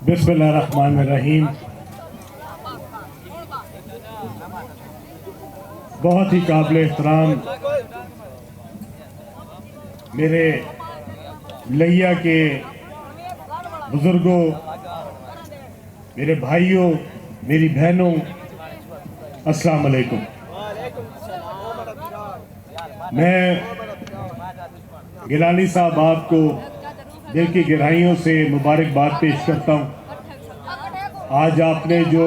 बिस्मिल्लाहिर्रहमानिर्रहीम। बहुत ही काबिल एहतराम मेरे लैया के बुज़ुर्गों, मेरे भाइयों, मेरी बहनों, अस्सलाम वालेकुम। मैं गिलानी साहब आपको दिल की गहराइयों से मुबारकबाद पेश करता हूँ। आज आपने जो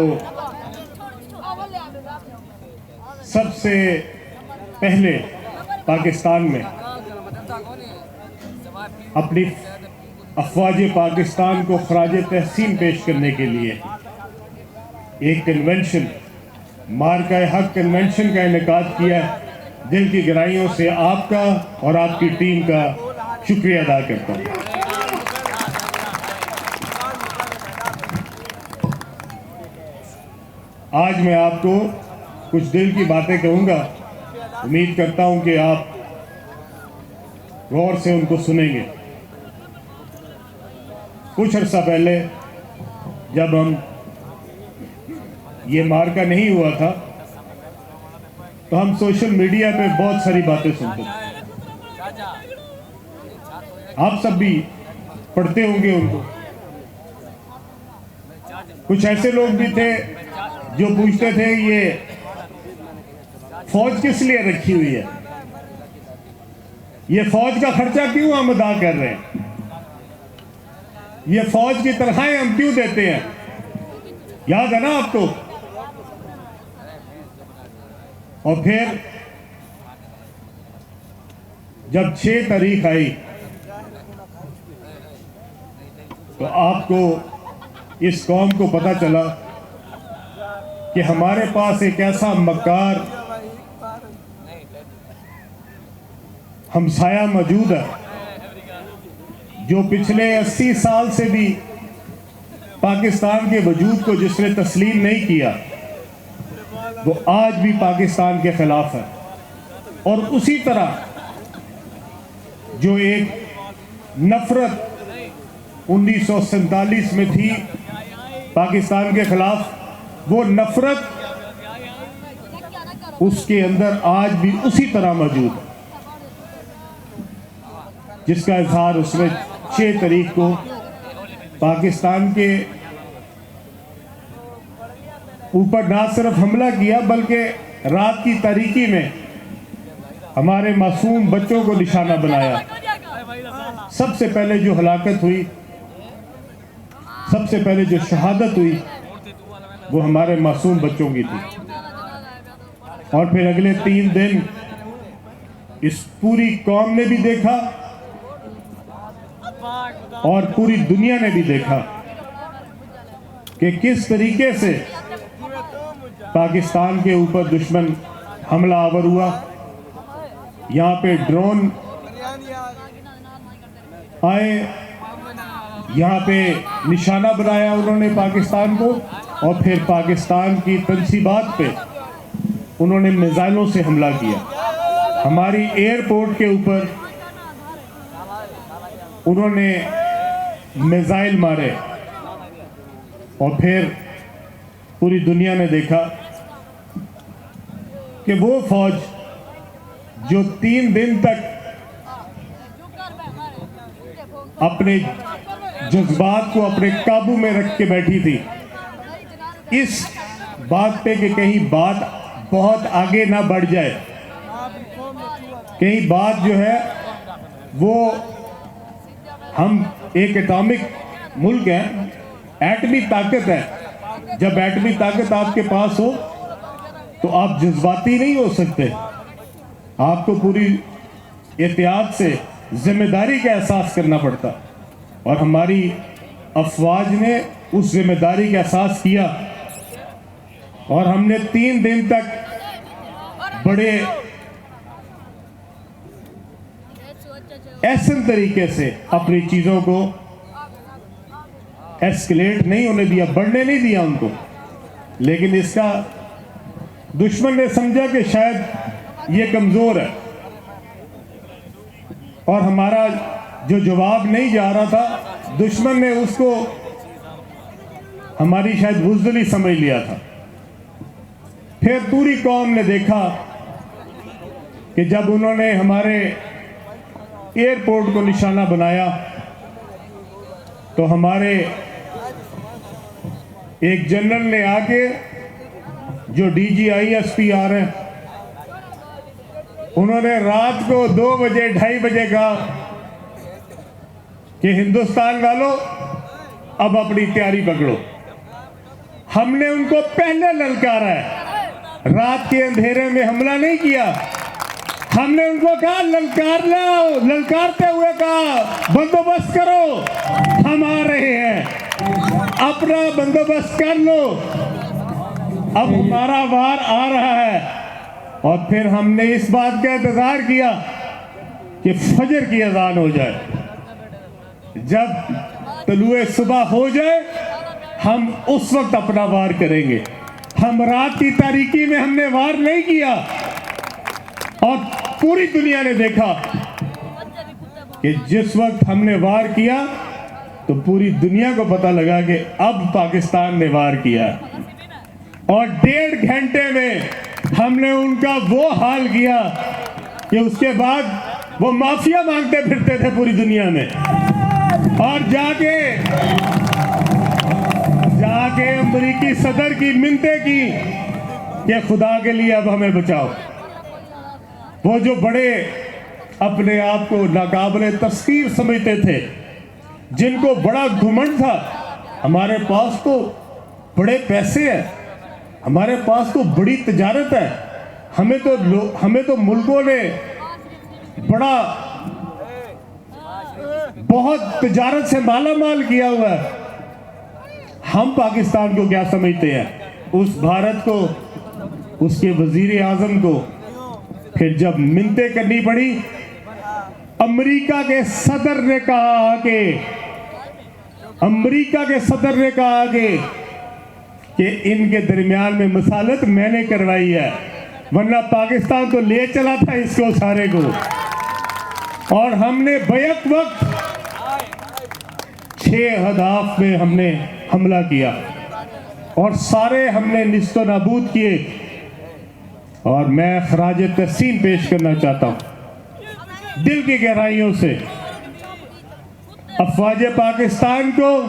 सबसे पहले पाकिस्तान में अपनी अफवाज पाकिस्तान को खराज तहसीन पेश करने के लिए एक कन्वेंशन, मार्का हक कन्वेंशन का इनेकाद किया है, दिल की गहराइयों से आपका और आपकी टीम का शुक्रिया अदा करता हूँ। आज मैं आपको कुछ दिल की बातें कहूँगा। उम्मीद करता हूँ कि आप गौर से उनको सुनेंगे। कुछ अर्सा पहले जब ये मार्का नहीं हुआ था तो हम सोशल मीडिया पे बहुत सारी बातें सुनते थे। आप सब भी पढ़ते होंगे उनको। कुछ ऐसे लोग भी थे जो पूछते थे ये फौज किस लिए रखी हुई है, ये फौज का खर्चा क्यों हम अदा कर रहे हैं, ये फौज की तनख्वाहें हम क्यों देते हैं। याद है ना आपको। और फिर जब 6 तारीख आई तो आपको, इस कौम को पता चला कि हमारे पास एक ऐसा मक्कार हमसाया मौजूद है जो पिछले 80 साल से भी पाकिस्तान के वजूद को जिसने तस्लीम नहीं किया, वो आज भी पाकिस्तान के खिलाफ है। और उसी तरह जो एक नफरत 1947 में थी पाकिस्तान के खिलाफ, वो नफरत उसके अंदर आज भी उसी तरह मौजूद है, जिसका इजहार उसने 6 तारीख को पाकिस्तान के ऊपर ना सिर्फ हमला किया बल्कि रात की तारीकी में हमारे मासूम बच्चों को निशाना बनाया। सबसे पहले जो हलाकत हुई, सबसे पहले जो शहादत हुई, वो हमारे मासूम बच्चों की थी। और फिर अगले 3 दिन इस पूरी कौम ने भी देखा और पूरी दुनिया ने भी देखा कि किस तरीके से पाकिस्तान के ऊपर दुश्मन हमला आवर हुआ। यहाँ पे ड्रोन आए, यहाँ पे निशाना बनाया उन्होंने पाकिस्तान को, और फिर पाकिस्तान की तंसीबात पे उन्होंने मिसाइलों से हमला किया। हमारी एयरपोर्ट के ऊपर उन्होंने मिसाइल मारे और फिर पूरी दुनिया ने देखा कि वो फौज जो 3 दिन तक अपने जज्बात को अपने काबू में रख के बैठी थी, इस बात पे कि कहीं बात बहुत आगे ना बढ़ जाए, कहीं बात जो है वो, हम एक एटॉमिक मुल्क हैं, एटमी ताकत है। जब एटमी ताकत आपके पास हो तो आप जज्बाती नहीं हो सकते, आपको पूरी एहतियात से जिम्मेदारी का एहसास करना पड़ता। और हमारी अफवाज ने उस जिम्मेदारी का एहसास किया और हमने 3 दिन तक बड़े ऐसे तरीके से अपनी चीज़ों को एस्केलेट नहीं होने दिया, बढ़ने नहीं दिया उनको। लेकिन इसका दुश्मन ने समझा कि शायद ये कमज़ोर है और हमारा जो जवाब नहीं जा रहा था, दुश्मन ने उसको हमारी शायद बुज़दिली समझ लिया था। फिर पूरी कौम ने देखा कि जब उन्होंने हमारे एयरपोर्ट को निशाना बनाया तो हमारे एक जनरल ने आके, जो DGISP आ रहे हैं, उन्होंने रात को 2 बजे 2:30 बजे कहा कि हिंदुस्तान वालों अब अपनी तैयारी पकड़ो। हमने उनको पहले ललकारा है, रात के अंधेरे में हमला नहीं किया। हमने उनको कहा ललकार लो, ललकारते हुए कहा बंदोबस्त करो, हम आ रहे हैं, अपना बंदोबस्त कर लो, अब हमारा वार आ रहा है। और फिर हमने इस बात का इंतजार किया कि फजर की अजान हो जाए। जब तलुए सुबह हो जाए हम उस वक्त अपना वार करेंगे। हम रात की तारीकी में हमने वार नहीं किया। और पूरी दुनिया ने देखा कि जिस वक्त हमने वार किया तो पूरी दुनिया को पता लगा कि अब पाकिस्तान ने वार किया। और 1.5 घंटे में हमने उनका वो हाल किया कि उसके बाद वो माफिया मांगते फिरते थे पूरी दुनिया में। और जाके अमेरिकी सदर की मिन्नतें की कि खुदा के लिए अब हमें बचाओ। वो जो बड़े अपने आप को नाकाबिले तस्कीर समझते थे, जिनको बड़ा घुमंड था, हमारे पास तो बड़े पैसे हैं, हमारे पास तो बड़ी तजारत है, हमें तो मुल्कों ने बहुत तजारत से माला माल किया हुआ है। हम पाकिस्तान को क्या समझते हैं? उस भारत को, उसके वजीर आजम को फिर जब मिन्नतें करनी पड़ी, अमेरिका के सदर ने कहा कि इनके दरमियान में मसालत मैंने करवाई है, वरना पाकिस्तान तो ले चला था इसको सारे को। और हमने बैक वक्त 6 अहदाफ में हमने हमला किया और सारे हमने निस्तो नाबूद किए। और मैं खराज तहसीन पेश करना चाहता हूं दिल की गहराइयों से अफवाज पाकिस्तान को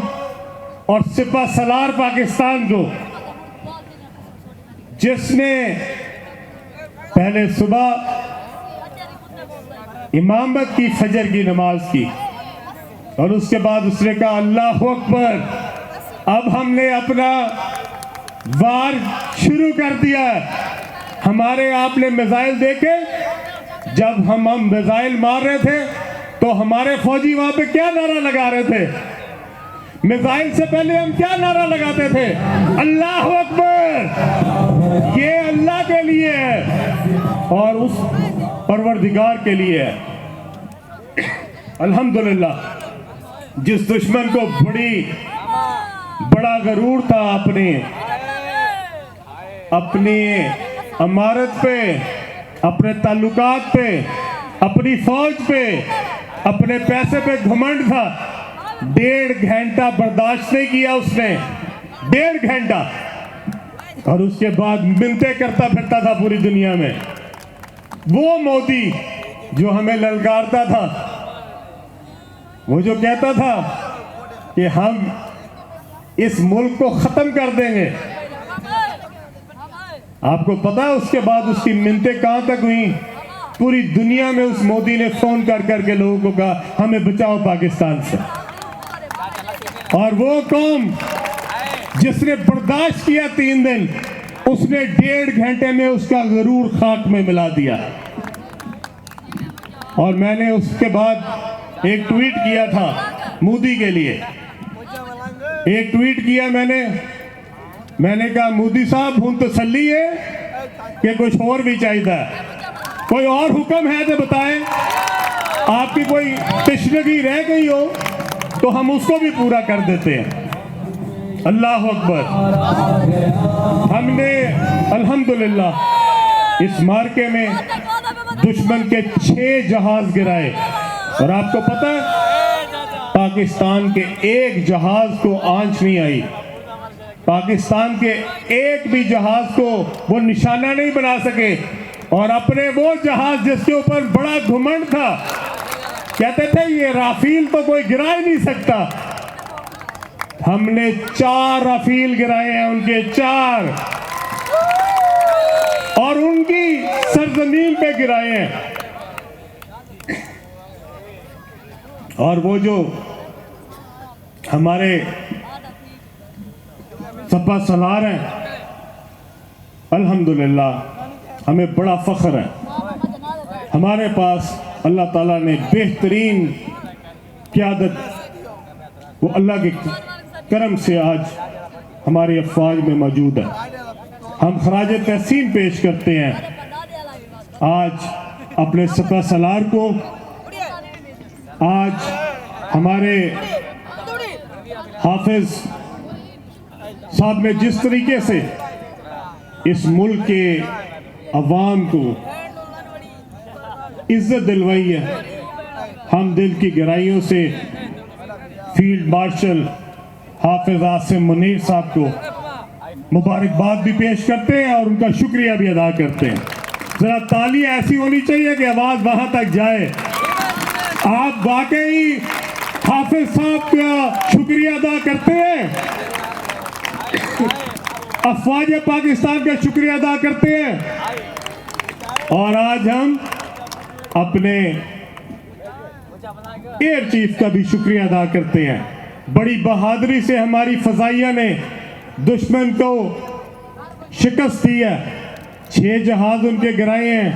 और सिपा सलार पाकिस्तान को, जिसने पहले सुबह इमामत की, फजर की नमाज की और उसके बाद उसने कहा अल्लाह अकबर, अब हमने अपना वार शुरू कर दिया। हमारे आपने मिसाइल देखे, जब हम मिसाइल मार रहे थे तो हमारे फौजी वहां पे क्या नारा लगा रहे थे? मिसाइल से पहले हम क्या नारा लगाते थे? अल्लाह अकबर। ये अल्लाह के लिए है और उस परवरदिगार के लिए है। अल्हम्दुलिल्लाह, जिस दुश्मन को बड़ा गरूर था अपनी अमारत पे, अपने ताल्लुकात पे, अपनी फौज पे, अपने पैसे पे घमंड था, 1.5 घंटा बर्दाश्त नहीं किया उसने, 1.5 घंटा। और उसके बाद मिन्नतें करता फिरता था पूरी दुनिया में। वो मोदी जो हमें ललकारता था, वो जो कहता था कि हम इस मुल्क को खत्म कर देंगे, आपको पता है उसके बाद उसकी मिन्नतें कहां तक हुई? पूरी दुनिया में उस मोदी ने फोन कर करके लोगों को कहा हमें बचाओ पाकिस्तान से। और वो कौम जिसने बर्दाश्त किया 3 दिन, उसने 1.5 घंटे में उसका गरूर खाक में मिला दिया। और मैंने उसके बाद एक ट्वीट किया था मोदी के लिए, एक ट्वीट किया मैंने कहा मोदी साहब हुन तसल्ली है कि कुछ और भी चाहिए, कोई और हुक्म है तो बताएं, आपकी कोई तशनगी रह गई हो तो हम उसको भी पूरा कर देते हैं। अल्लाह अकबर। हमने अल्हम्दुलिल्लाह इस मार्के में दुश्मन के 6 जहाज गिराए और आपको पता है पाकिस्तान के एक जहाज को आंच नहीं आई। पाकिस्तान के एक भी जहाज को वो निशाना नहीं बना सके। और अपने वो जहाज जिसके ऊपर बड़ा घुमंड था, कहते थे ये राफेल तो कोई गिरा ही नहीं सकता, हमने 4 राफेल गिराए हैं उनके, 4, और उनकी सरजमीन पे गिराए हैं। और वो जो हमारे सपा सलार हैं, अल्हम्दुलिल्लाह हमें बड़ा फख्र है, हमारे पास अल्लाह ताला ने बेहतरीन क़यादत, वो अल्लाह के करम से आज हमारी अफवाज में मौजूद है। हम खराज तहसीन पेश करते हैं आज अपने सपा सलार को। आज हमारे हाफिज साहब ने जिस तरीके से इस मुल्क के अवाम को इज्जत दिलवाई है, हम दिल की गहराइयों से फील्ड मार्शल हाफिज आसिम मुनीर साहब को मुबारकबाद भी पेश करते हैं और उनका शुक्रिया भी अदा करते हैं। जरा ताली ऐसी होनी चाहिए कि आवाज वहां तक जाए। आप वाकई हाफिज साहब का शुक्रिया अदा करते हैं, अफवाज पाकिस्तान का शुक्रिया अदा करते हैं। और आज हम अपने एयर चीफ का भी शुक्रिया अदा करते हैं। बड़ी बहादुरी से हमारी फजाइया ने दुश्मन को शिकस्त दी है, 6 जहाज उनके गिराए हैं।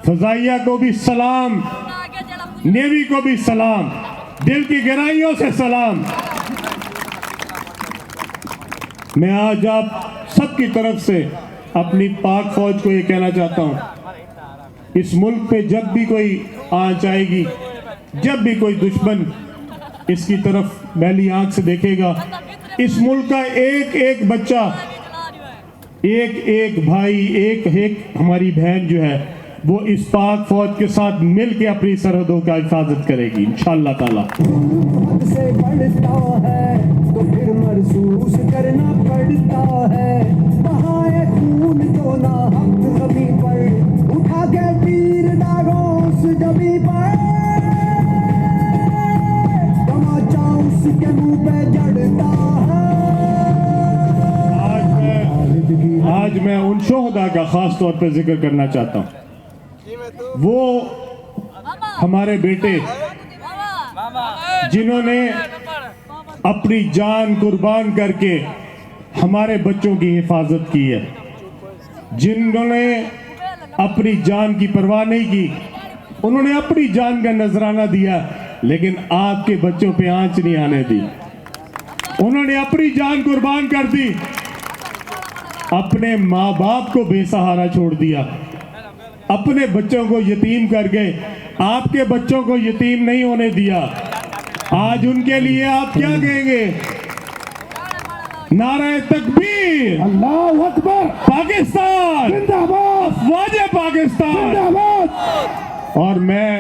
फजाइया को भी सलाम, नेवी को भी सलाम, दिल की गहराइयों से सलाम। मैं आज आप सबकी तरफ से अपनी पाक फौज को ये कहना चाहता हूं, इस मुल्क पे जब भी कोई आंच आएगी, जब भी कोई दुश्मन इसकी तरफ मैली आंख से देखेगा, इस मुल्क का एक एक बच्चा, एक एक भाई, एक एक हमारी बहन जो है, वो इस पाक फौज के साथ मिल के अपनी सरहदों का हिफाजत करेगी इंशाअल्लाह ताला। से बढ़ता है तो फिर महसूस करना पड़ता है, बहाए खून जो ना हक ज़मीं पर उठा के तीर दागों उस जमी पर, तमाचा उसके मुंह पे जड़ता है। आज मैं उन शोहदा का खास तौर पर जिक्र करना चाहता हूँ, वो हमारे बेटे जिन्होंने अपनी जान कुर्बान करके हमारे बच्चों की हिफाजत की है, जिन्होंने अपनी जान की परवाह नहीं की, उन्होंने अपनी जान का नजराना दिया, लेकिन आपके बच्चों पे आंच नहीं आने दी। उन्होंने अपनी जान कुर्बान कर दी, अपने माँ बाप को बेसहारा छोड़ दिया, अपने बच्चों को यतीम कर गए, आपके बच्चों को यतीम नहीं होने दिया। आज उनके लिए आप क्या कहेंगे? नारे तकबीर, अल्लाहु अकबर, पाकिस्तान जिंदाबाद, अफवाज पाकिस्तान जिंदाबाद। और मैं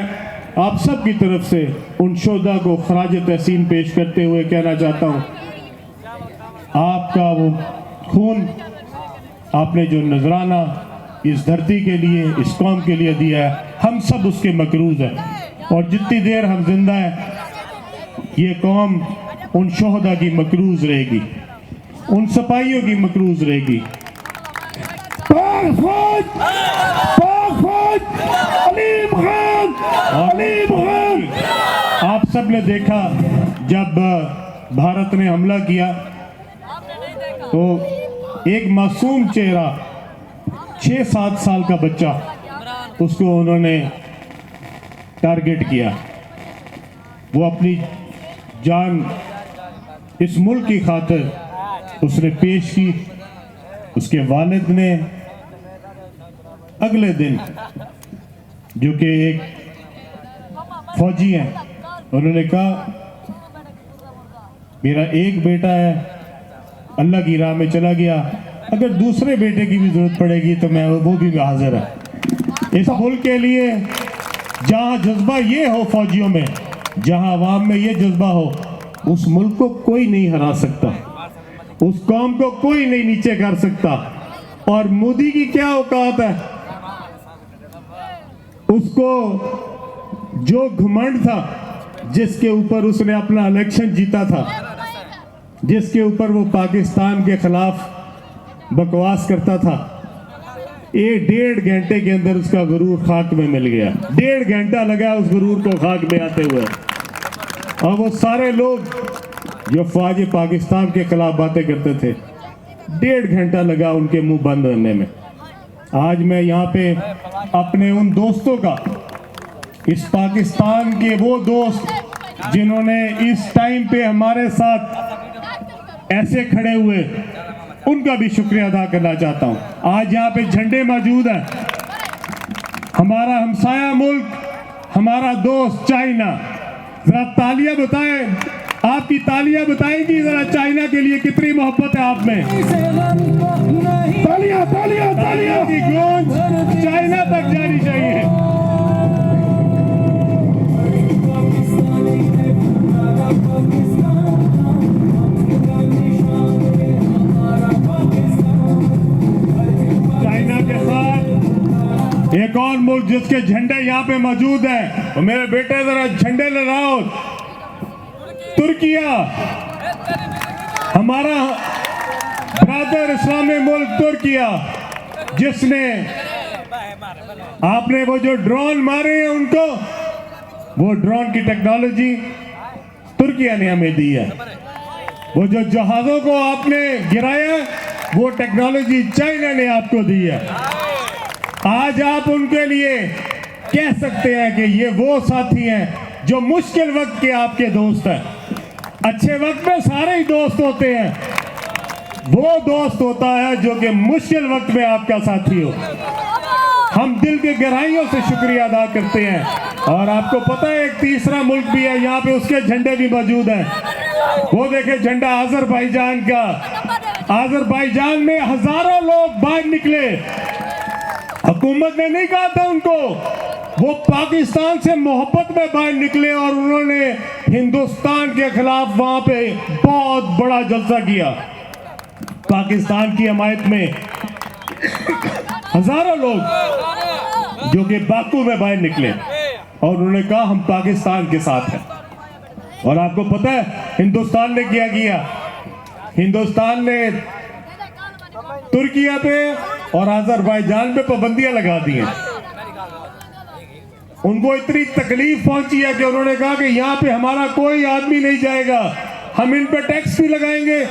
आप सब की तरफ से उन शोहदा को खराज तहसीन पेश करते हुए कहना चाहता हूँ, आपका वो खून, आपने जो नजराना इस धरती के लिए, इस कौम के लिए दिया है, हम सब उसके मकरूज हैं। और जितनी देर हम जिंदा हैं, ये कौम उन शोहदा की मकरूज रहेगी, उन सिपाहियों की मकरूज रहेगी। पाक फौज, पाक फौज, अलीम खान, अलीम खान। आप सब ने देखा जब भारत ने हमला किया तो एक मासूम चेहरा, 6-7 साल का बच्चा, उसको उन्होंने टारगेट किया। वो अपनी जान इस मुल्क की खातिर उसने पेश की। उसके वालिद ने अगले दिन, जो कि एक फौजी हैं, उन्होंने कहा मेरा एक बेटा है, अल्लाह की राह में चला गया, अगर दूसरे बेटे की भी जरूरत पड़ेगी तो मैं वो भी हाजिर है। इस मुल्क के लिए जहाँ जज्बा ये हो फौजियों में, जहाँ अवाम में ये जज्बा हो, उस मुल्क को कोई नहीं हरा सकता। उस कौम को कोई नहीं नीचे कर सकता। और मोदी की क्या औकात है, उसको जो घमंड था, जिसके ऊपर उसने अपना इलेक्शन जीता था, जिसके ऊपर वो पाकिस्तान के खिलाफ बकवास करता था, ये 1.5 घंटे के अंदर उसका गुरूर खाक में मिल गया। 1.5 घंटा लगा उस गुरूर को खाक में आते हुए। और वो सारे लोग जो फौज पाकिस्तान के खिलाफ बातें करते थे, 1.5 घंटा लगा उनके मुंह बंद होने में। आज मैं यहाँ पे अपने उन दोस्तों का, इस पाकिस्तान के वो दोस्त जिन्होंने इस टाइम पे हमारे साथ ऐसे खड़े हुए, उनका भी शुक्रिया अदा करना चाहता हूं। आज यहाँ पे झंडे मौजूद हैं, हमारा हमसाया मुल्क, हमारा दोस्त चाइना। जरा तालियां बताएं, आपकी तालियां बताएंगी जरा चाइना के लिए कितनी मोहब्बत है आप में। तालियां तालियां तालियां की गूंज चाइना तक जानी चाहिए। चाइना के साथ एक और मुल्क जिसके झंडे यहाँ पे मौजूद है, तो मेरे बेटे जरा झंडे लहराओ। तुर्किया, हमारा ब्रदर इस्लामी मुल्क तुर्किया, जिसने आपने वो जो ड्रोन मारे हैं उनको, वो ड्रोन की टेक्नोलॉजी तुर्किया ने हमें दी है। वो जो जहाजों को आपने गिराया, वो टेक्नोलॉजी चाइना ने आपको दी है। आज आप उनके लिए कह सकते हैं कि ये वो साथी हैं जो मुश्किल वक्त के आपके दोस्त हैं। अच्छे वक्त में सारे ही दोस्त होते हैं, वो दोस्त होता है जो कि मुश्किल वक्त में आपका साथी हो। हम दिल के गहराइयों से शुक्रिया अदा करते हैं। और आपको पता है एक तीसरा मुल्क भी है यहाँ पे, उसके झंडे भी मौजूद हैं। वो देखे झंडा अजरबैजान का। अजरबैजान में हजारों लोग बाहर निकले, हुकूमत ने नहीं कहा था उनको, वो पाकिस्तान से मोहब्बत में बाहर निकले और उन्होंने हिंदुस्तान के खिलाफ वहां पे बहुत बड़ा जलसा किया। पाकिस्तान की हमायत में हजारों लोग जो कि बाकू में बाहर निकले और उन्होंने कहा हम पाकिस्तान के साथ हैं। और आपको पता है हिंदुस्तान ने क्या किया? हिंदुस्तान ने तुर्किया पे और अजरबैजान पे पाबंदियां लगा दी हैं। उनको इतनी तकलीफ पहुंची है कि उन्होंने कहा कि यहाँ पे हमारा कोई आदमी नहीं जाएगा, हम इन पे टैक्स भी लगाएंगे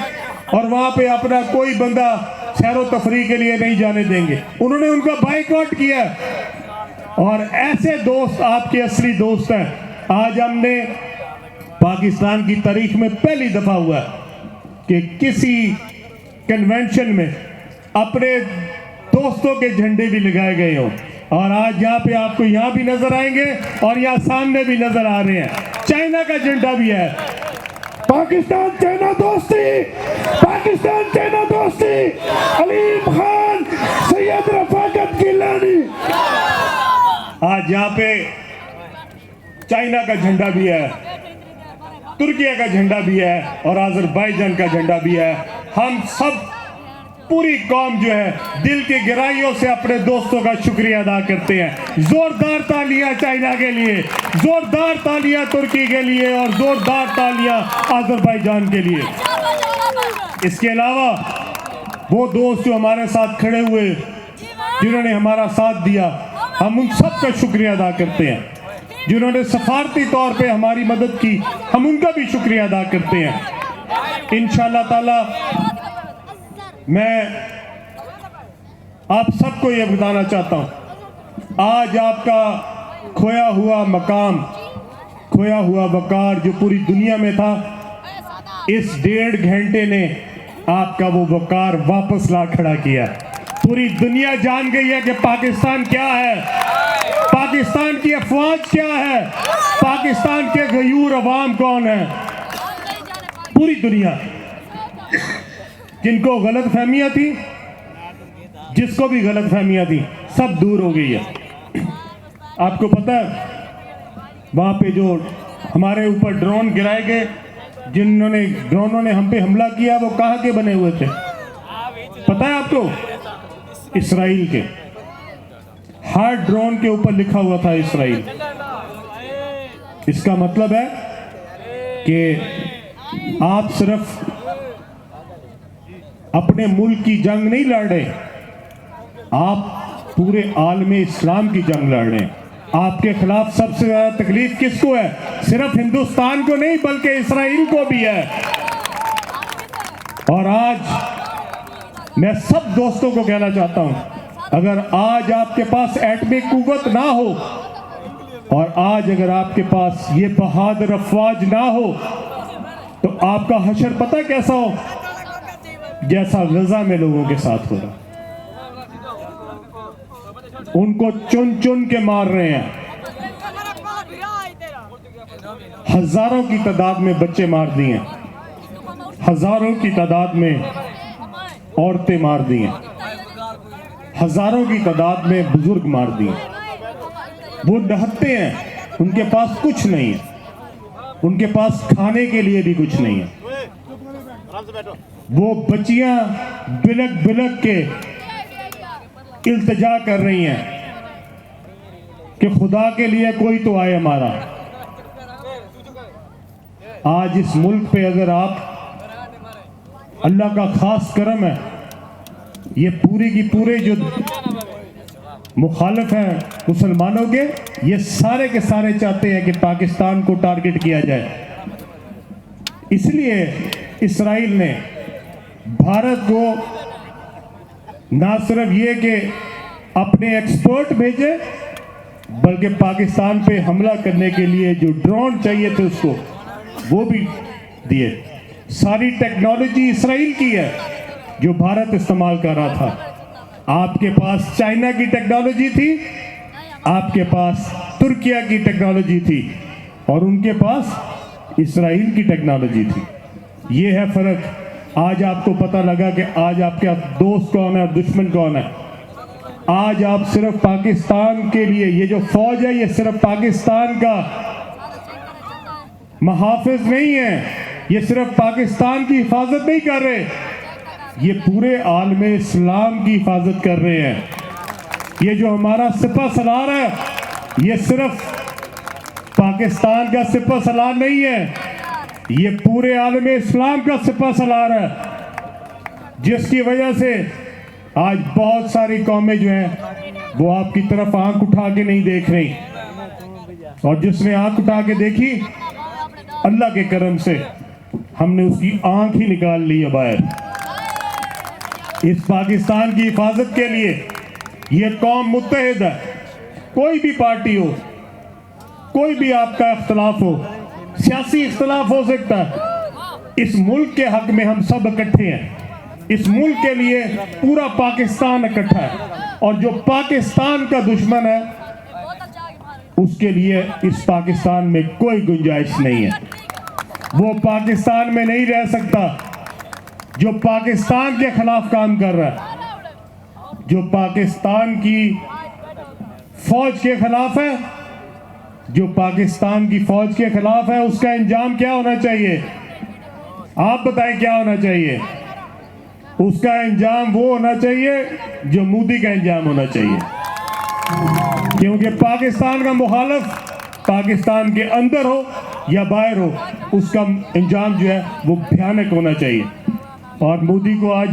और वहां पे अपना कोई बंदा सैरो तफरीह के लिए नहीं जाने देंगे। उन्होंने उनका बाइकआउट किया। और ऐसे दोस्त आपके असली दोस्त हैं। आज हमने पाकिस्तान की तारीख में पहली दफा हुआ कि किसी कन्वेंशन में अपने दोस्तों के झंडे भी लगाए गए हों। और आज यहाँ पे आपको यहाँ भी नजर आएंगे और यहाँ सामने भी नजर आ रहे हैं। चाइना का झंडा भी है। पाकिस्तान चाइना दोस्ती, पाकिस्तान चाइना दोस्ती, अलीम खान, सैयद रफाकत गिलानी। आज यहाँ पे चाइना का झंडा भी है, तुर्किया का झंडा भी है और अजरबैजान का झंडा भी है। हम सब पूरी कौम जो है दिल की गहराइयों से अपने दोस्तों का शुक्रिया अदा करते हैं। जोरदार तालियां चाइना के लिए, जोरदार तालियां तुर्की के लिए और जोरदार तालियां अजरबैजान के लिए। इसके अलावा वो दोस्त जो हमारे साथ खड़े हुए, जिन्होंने हमारा साथ दिया, हम उन सब का शुक्रिया अदा करते हैं। जिन्होंने सफारती तौर पे हमारी मदद की, हम उनका भी शुक्रिया अदा करते हैं। इंशाअल्लाह ताला मैं आप सबको ये बताना चाहता हूं, आज आपका खोया हुआ मकाम, खोया हुआ वकार जो पूरी दुनिया में था, इस 1.5 घंटे ने आपका वो वकार वापस ला खड़ा किया। पूरी दुनिया जान गई है कि पाकिस्तान क्या है, पाकिस्तान की अफवाज क्या है, पाकिस्तान के गयूर अवाम कौन है। पूरी दुनिया, जिनको गलत फहमियां थी, जिसको भी गलत फहमियां थी, सब दूर हो गई है। आपको पता है वहां पे जो हमारे ऊपर ड्रोन गिराए गए, जिन्होंने ड्रोनों ने हम पे हमला किया वो कहाँ के बने हुए थे पता है आपको? इसराइल के। हर ड्रोन के ऊपर लिखा हुआ था इसराइल। इसका मतलब है कि आप सिर्फ अपने मुल्क की जंग नहीं लड़ रहे, आप पूरे आलमे इस्लाम की जंग लड़ रहे हैं। आपके खिलाफ सबसे ज्यादा तकलीफ किसको है? सिर्फ हिंदुस्तान को नहीं बल्कि इसराइल को भी है। और आज मैं सब दोस्तों को कहना चाहता हूं, अगर आज आपके पास एटमी कुव्वत ना हो और आज अगर आपके पास ये बहादुर अफवाज ना हो तो आपका हशर पता कैसा हो? जैसा गजा में लोगों के साथ हो रहा। उनको चुन चुन के मार रहे हैं। हजारों की तादाद में बच्चे मार दिए, हजारों की तादाद में औरतें मार दी हैं, हजारों की तादाद में बुजुर्ग मार दिए। वो नहत्ते हैं, उनके पास कुछ नहीं है, उनके पास खाने के लिए भी कुछ नहीं है। वो बच्चियां बिलक बिलक के इल्तिजा कर रही हैं कि खुदा के लिए कोई तो आए हमारा। आज इस मुल्क पे अगर आप, अल्लाह का खास करम है, ये पूरी की पूरे जो मुखालिफ हैं मुसलमानों के, ये सारे के सारे चाहते हैं कि पाकिस्तान को टारगेट किया जाए। इसलिए इसराइल ने भारत को ना सिर्फ ये कि अपने एक्सपर्ट भेजे बल्कि पाकिस्तान पे हमला करने के लिए जो ड्रोन चाहिए थे उसको वो भी दिए। सारी टेक्नोलॉजी इसराइल की है जो भारत इस्तेमाल कर रहा था। आपके पास चाइना की टेक्नोलॉजी थी, आपके पास तुर्किया की टेक्नोलॉजी थी और उनके पास इसराइल की टेक्नोलॉजी थी। ये है फर्क। आज आपको पता लगा कि आज आपका दोस्त कौन है और दुश्मन कौन है। आज आप सिर्फ पाकिस्तान के लिए, ये जो फौज है ये सिर्फ पाकिस्तान का मुहाफिज नहीं है, ये सिर्फ पाकिस्तान की हिफाजत नहीं कर रहे, ये पूरे आलमे इस्लाम की हिफाजत कर रहे हैं। ये जो हमारा सिपह सलार है ये सिर्फ पाकिस्तान का सिपह सलार नहीं है, ये पूरे आलमे इस्लाम का सिपह सलार है, जिसकी वजह से आज बहुत सारी कौमें जो हैं वो आपकी तरफ आंख उठा के नहीं देख रही, और जिसने आंख उठा के देखी अल्लाह के करम से हमने उसकी आंख ही निकाल ली है बाहर। इस पाकिस्तान की हिफाजत के लिए ये कौम मुत्तहिद है। कोई भी पार्टी हो, कोई भी आपका इख्तलाफ हो, सियासी इख्तलाफ हो सकता है, इस मुल्क के हक में हम सब इकट्ठे हैं। इस मुल्क के लिए पूरा पाकिस्तान इकट्ठा है और जो पाकिस्तान का दुश्मन है उसके लिए इस पाकिस्तान में कोई गुंजाइश नहीं है। वो पाकिस्तान में नहीं रह सकता जो पाकिस्तान के खिलाफ काम कर रहा है, जो पाकिस्तान की फौज के खिलाफ है, जो पाकिस्तान की फौज के खिलाफ है। उसका इंजाम क्या होना चाहिए? आप बताएं क्या होना चाहिए? उसका इंजाम वो होना चाहिए जो मोदी का इंजाम होना चाहिए, क्योंकि पाकिस्तान का मुखालिफ पाकिस्तान के अंदर हो या बाहर हो, उसका इंजाम जो है वो भयानक होना चाहिए। और मोदी को आज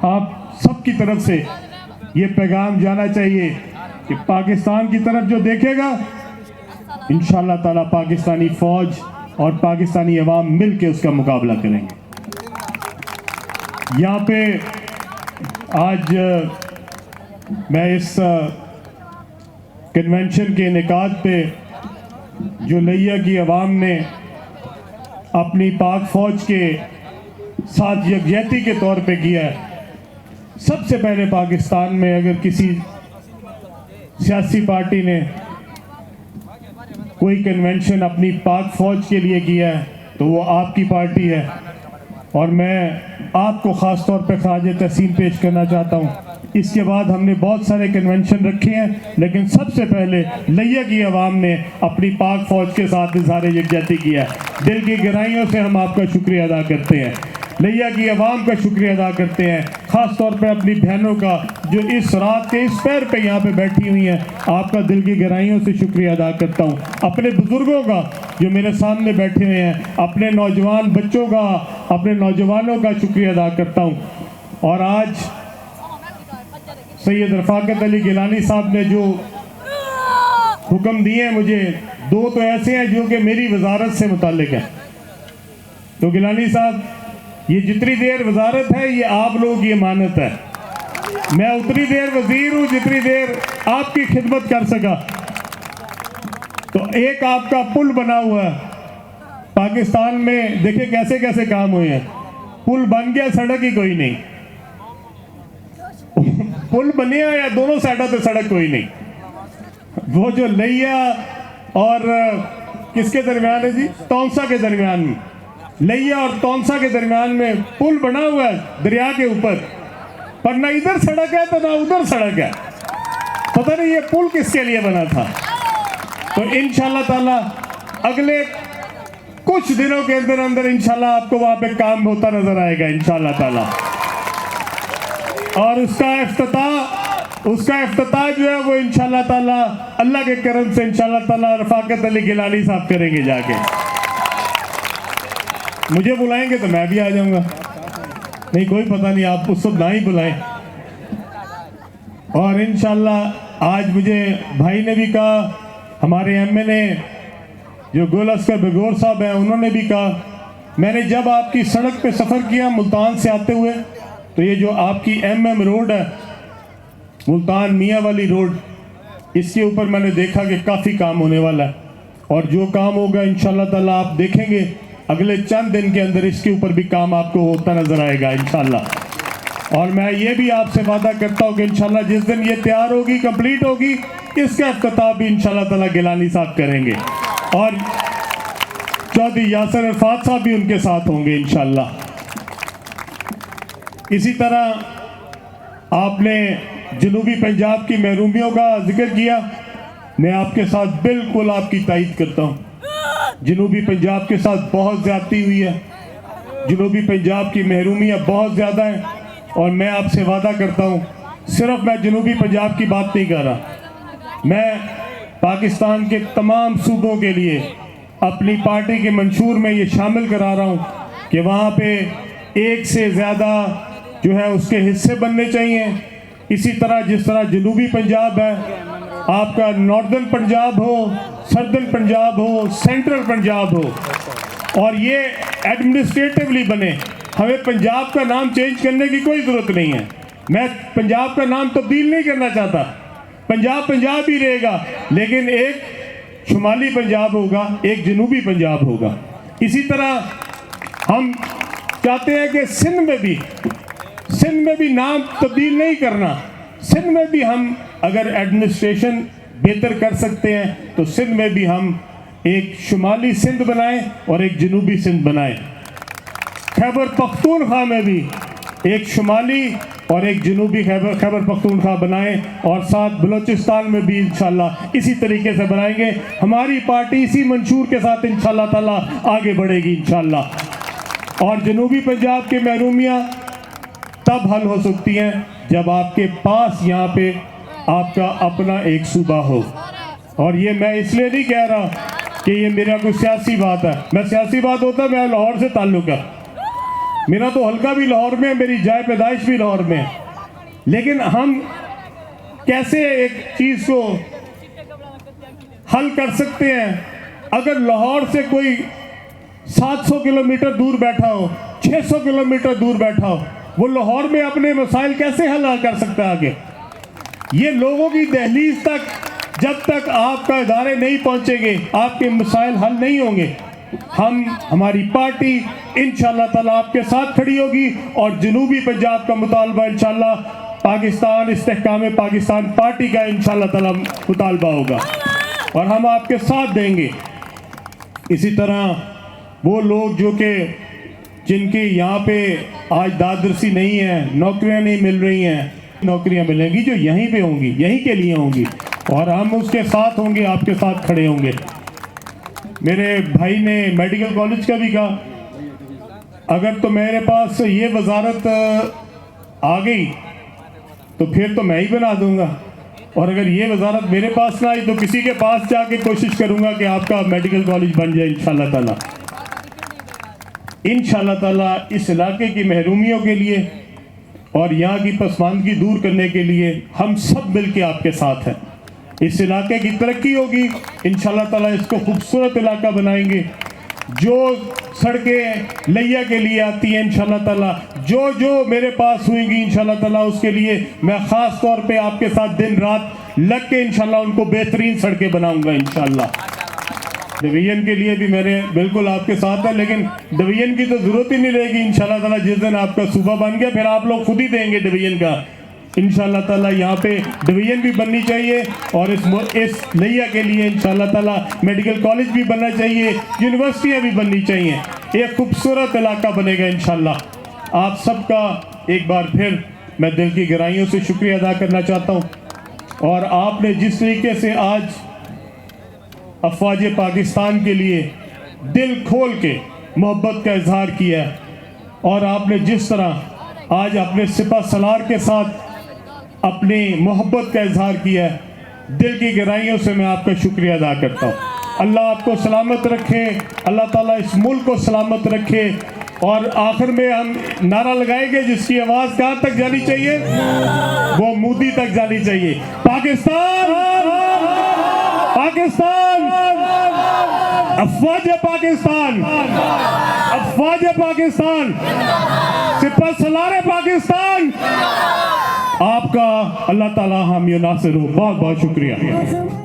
आप सबकी तरफ से ये पैगाम जाना चाहिए कि पाकिस्तान की तरफ जो देखेगा इंशाअल्लाह ताला पाकिस्तानी फौज और पाकिस्तानी अवाम मिल के उसका मुकाबला करेंगे। यहाँ पे आज मैं इस कन्वेंशन के इनेकाद पे जो लिया की अवाम ने अपनी पाक फौज के साथ यकजहती के तौर पे किया है। सबसे पहले पाकिस्तान में अगर किसी सियासी पार्टी ने कोई कन्वेंशन अपनी पाक फौज के लिए किया है तो वो आपकी पार्टी है, और मैं आपको ख़ास तौर पे ख़ाज तहसीन पेश करना चाहता हूँ। इसके बाद हमने बहुत सारे कन्वेंशन रखे हैं, लेकिन सबसे पहले लिया की आवाम ने अपनी पाक फौज के साथ इज़हार यकजहती किया है। दिल की गहराइयों से हम आपका शुक्रिया अदा करते हैं, लिया की आवाम का शुक्रिया अदा करते हैं, ख़ास तौर पे अपनी बहनों का जो इस रात के इस पैर पे यहाँ पे बैठी हुई हैं, आपका दिल की गहराइयों से शुक्रिया अदा करता हूँ। अपने बुज़ुर्गों का जो मेरे सामने बैठे हुए हैं, अपने नौजवान बच्चों का, अपने नौजवानों का शुक्रिया अदा करता हूँ। और आज सैयद रफ़ाकत अली गिलानी साहब ने जो हुक्म दिए हैं मुझे, दो तो ऐसे हैं जो कि मेरी वजारत से मुताल्लिक हैं। तो गिलानी साहब, ये जितनी देर वजारत है ये आप लोगों की अमानत है। मैं उतनी देर वजीर हूँ जितनी देर आपकी खिदमत कर सका। तो एक आपका पुल बना हुआ है पाकिस्तान में, देखिए कैसे कैसे काम हुए हैं। पुल बन गया, सड़क ही कोई नहीं। पुल बने या दोनों साइडों पे सड़क कोई नहीं। वो जो लिया और किसके दरमियान है जी, तौंसा के दरमियान में, लिया और तौंसा के दरमियान में पुल बना हुआ है दरिया के ऊपर, पर ना इधर सड़क है तो ना उधर सड़क है। पता नहीं ये पुल किसके लिए बना था। तो इंशाल्लाह ताला अगले कुछ दिनों के अंदर अंदर इंशाल्लाह आपको वहां पे काम होता नजर आएगा इंशाल्लाह ताला। और उसका इफ्तिताह जो है वो इंशाल्लाह ताला अल्लाह के करम से इंशाल्लाह ताला रफ़ाकत अली गिलानी साहब करेंगे जाके। मुझे बुलाएंगे तो मैं भी आ जाऊंगा, नहीं कोई पता नहीं, आप उसको ना ही बुलाएं। और इंशाल्लाह आज मुझे भाई ने भी कहा, हमारे एमएलए जो गुल अस्कर बेगोर साहब हैं उन्होंने भी कहा, मैंने जब आपकी सड़क पे सफ़र किया मुल्तान से आते हुए, तो ये जो आपकी MM रोड है, मुल्तान मियाँ वाली रोड, इसके ऊपर मैंने देखा कि काफ़ी काम होने वाला है। और जो काम होगा इंशाल्लाह ताला आप देखेंगे अगले चंद दिन के अंदर इसके ऊपर भी काम आपको होता नजर आएगा इंशाल्लाह। और मैं ये भी आपसे वादा करता हूँ कि इंशाल्लाह जिस दिन ये तैयार होगी, कंप्लीट होगी, इसका इफ्तिताह भी इंशाल्लाह ताला गिलानी साहब करेंगे और चौधरी यासर अरफात साहब भी उनके साथ होंगे इंशाल्लाह। इसी तरह आपने जनूबी पंजाब की महरूमियों का जिक्र किया, मैं आपके साथ बिल्कुल आपकी तायीद करता हूँ। जनूबी पंजाब के साथ बहुत ज़्यादती हुई है, जनूबी पंजाब की महरूमियाँ बहुत ज़्यादा हैं। और मैं आपसे वादा करता हूँ, सिर्फ मैं जनूबी पंजाब की बात नहीं कर रहा, मैं पाकिस्तान के तमाम सूबों के लिए अपनी पार्टी के मंशूर में ये शामिल करा रहा हूँ कि वहाँ पे एक से ज़्यादा जो है उसके हिस्से बनने चाहिए। इसी तरह जिस तरह जनूबी पंजाब है, आपका नॉर्दर्न पंजाब हो, सर्दर्न पंजाब हो, सेंट्रल पंजाब हो, और ये एडमिनिस्ट्रेटिवली बने। हमें पंजाब का नाम चेंज करने की कोई ज़रूरत नहीं है। मैं पंजाब का नाम तब्दील नहीं करना चाहता, पंजाब पंजाब ही रहेगा, लेकिन एक शुमाली पंजाब होगा, एक जनूबी पंजाब होगा। इसी तरह हम चाहते हैं कि सिंध में भी नाम तब्दील नहीं करना। सिंध में भी हम अगर एडमिनिस्ट्रेशन बेहतर कर सकते हैं तो सिंध में भी हम एक शुमाली सिंध बनाएं और एक जनूबी सिंध बनाएं। खैबर पख्तूनख्वा में भी एक शुमाली और एक जनूबी खैबर पख्तूनख्वा बनाएं, और साथ बलूचिस्तान में भी इंशाल्लाह इसी तरीके से बनाएंगे। हमारी पार्टी इसी मंशूर के साथ इंशाल्लाह ताला आगे बढ़ेगी इंशाल्लाह। और जनूबी पंजाब के महरूमियाँ तब हल हो सकती हैं जब आपके पास यहाँ पे आपका अपना एक सूबा हो। और ये मैं इसलिए नहीं कह रहा कि ये मेरा कोई सियासी बात है, मैं सियासी बात होता मैं लाहौर से ताल्लुक़ है, मेरा तो हल्का भी लाहौर में है, मेरी जाए पैदाइश भी लाहौर में है। लेकिन हम कैसे एक चीज़ को हल कर सकते हैं, अगर लाहौर से कोई 700 किलोमीटर दूर बैठा हो, 600 किलोमीटर दूर बैठा हो, वो लाहौर में अपने मसाइल कैसे हल कर सकता है आगे। ये लोगों की दहलीज तक जब तक आपका इदारे नहीं पहुंचेंगे आपके मसाइल हल नहीं होंगे। हमारी पार्टी इंशाल्लाह ताला आपके साथ खड़ी होगी और जनूबी पंजाब का मुतालबा इंशाल्लाह पाकिस्तान इस्तेहकाम पाकिस्तान पार्टी का इंशाल्लाह ताला मुतालबा होगा और हम आपके साथ देंगे। इसी तरह वो लोग जो कि जिनकी यहाँ पे आज दादरसी नहीं है, नौकरियाँ नहीं मिल रही हैं, नौकरियां मिलेंगी जो यहीं पे होंगी, यहीं के लिए होंगी, और हम उसके साथ होंगे, आपके साथ खड़े होंगे। मेरे भाई ने मेडिकल कॉलेज का भी कहा, अगर तो मेरे पास ये वजारत आ गई तो फिर तो मैं ही बना दूंगा, और अगर ये वजारत मेरे पास ना आई तो किसी के पास जाके कोशिश करूंगा कि आपका मेडिकल कॉलेज बन जाए इंशाल्लाह ताला। इंशाल्लाह ताला इस इलाके की महरूमियों के लिए और यहाँ की पसमानदगी दूर करने के लिए हम सब मिलके आपके साथ हैं। इस इलाके की तरक्की होगी इंशाल्लाह ताला, इसको खूबसूरत इलाका बनाएंगे। जो सड़कें लैया के लिए आती हैं इंशाल्लाह ताला, जो मेरे पास हुएंगी इंशाल्लाह ताला, उसके लिए मैं ख़ास तौर पे आपके साथ दिन रात लग के इंशाल्लाह उनको बेहतरीन सड़कें बनाऊंगा इंशाल्लाह। डिवीजन के लिए भी मेरे बिल्कुल आपके साथ है, लेकिन डिवीजन की तो ज़रूरत ही नहीं रहेगी इंशाल्लाह ताला। जिस दिन आपका सूबा बन गया फिर आप लोग खुद ही देंगे डिवीजन का इंशाल्लाह ताला। यहाँ पे डिवीजन भी बननी चाहिए और इस नैया के लिए इंशाल्लाह ताला मेडिकल कॉलेज भी बनना चाहिए, यूनिवर्सिटियाँ भी बननी चाहिए, एक खूबसूरत इलाका बनेगा इंशाल्लाह। आप सबका एक बार फिर मैं दिल की गहराइयों से शुक्रिया अदा करना चाहता हूँ, और आपने जिस तरीके से आज अफवाज पाकिस्तान के लिए दिल खोल के मोहब्बत का इजहार किया है, और आपने जिस तरह आज अपने सिपा सलार के साथ अपनी मोहब्बत का इजहार किया है, दिल की गहराइयों से मैं आपका शुक्रिया अदा करता हूँ। अल्लाह आपको सलामत रखे, अल्लाह ताला इस मुल्क को सलामत रखे। और आखिर में हम नारा लगाएंगे जिसकी आवाज़ कहाँ तक जानी चाहिए, वो मोदी तक जानी चाहिए। पाकिस्तान, पाकिस्तान, अफवाज पाकिस्तान, अफवाज पाकिस्तान, सिपा सलार पाकिस्तान। आपका अल्लाह ताला हामी नासिर हो। बहुत बहुत शुक्रिया।